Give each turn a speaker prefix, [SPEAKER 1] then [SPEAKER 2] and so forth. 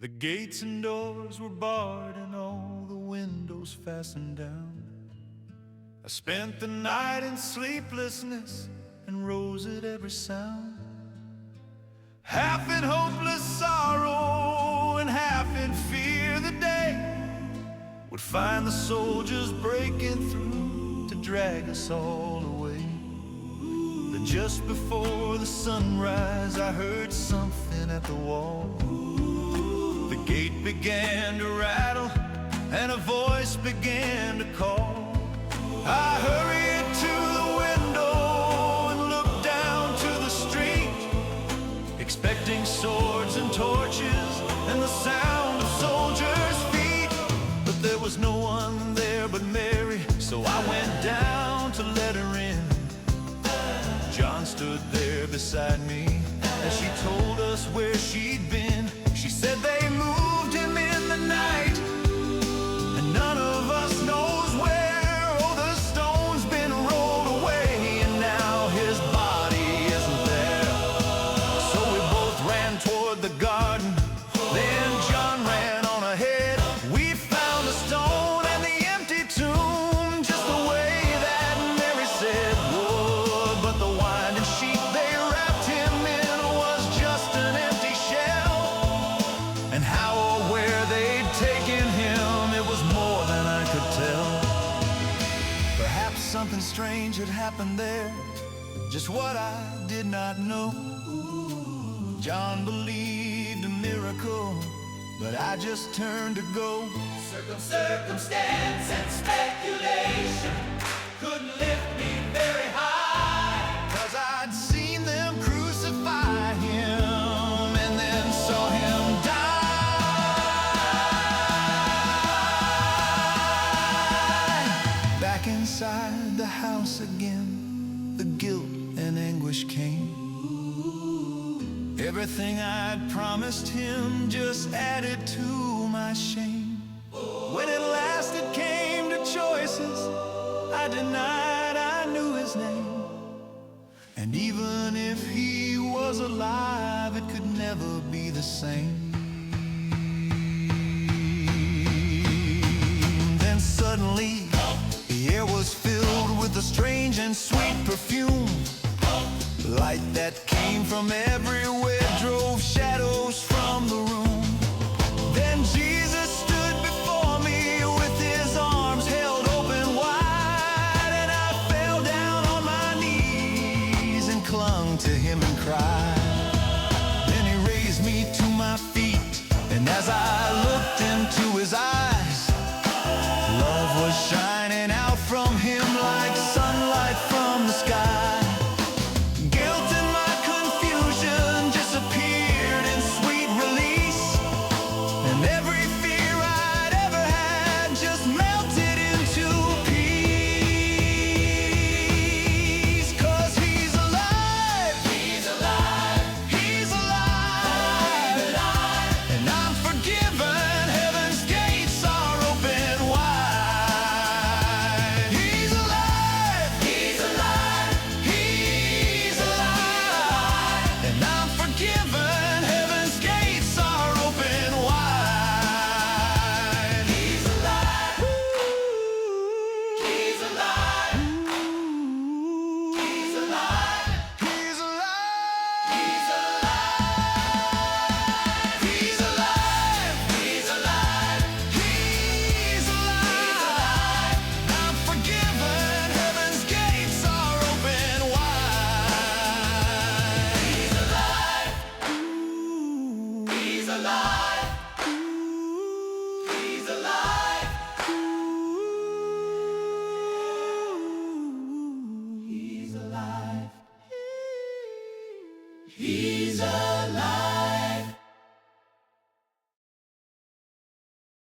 [SPEAKER 1] The gates and doors were barred and all the windows fastened down. I spent the night in sleeplessness and rose at every sound, half in hopeless sorrow and half in fear the day would find the soldiers breaking through to drag us all away. Then just before the sunrise I heard something at the wall. The gate began to rattle and a voice began to call. I hurried to the window and looked down to the street, expecting swords and torches and the sound of soldiers' feet. But there was no one there but Mary, so I went down to let her in. John stood there beside me as she told us where she'd been. She said they moved him in the night and none of us knows where. Oh, the stone's been rolled away and now his body isn't there. So we both ran toward the garden, then John ran on ahead. We found the stone and the empty tomb, just the way that Mary said would. But the winding sheet they wrapped him in was just an empty shell. And how or where they'd taken him, it was more than I could tell. Perhaps something strange had happened there, just what I did not know. John believed a miracle, but I just turned to go. Circumstance and speculation couldn't lift me very high, 'cause I'd seen them crucify him and then saw him die. Back inside the house again, the guilt and anguish came. Everything I'd promised him just added to my shame. When at last it came to choices, I denied I knew his name. And even if he was alive, it could never be the same. Then suddenly, the air was filled with a strange and sweet perfume. Light that came from everywhere drove shadows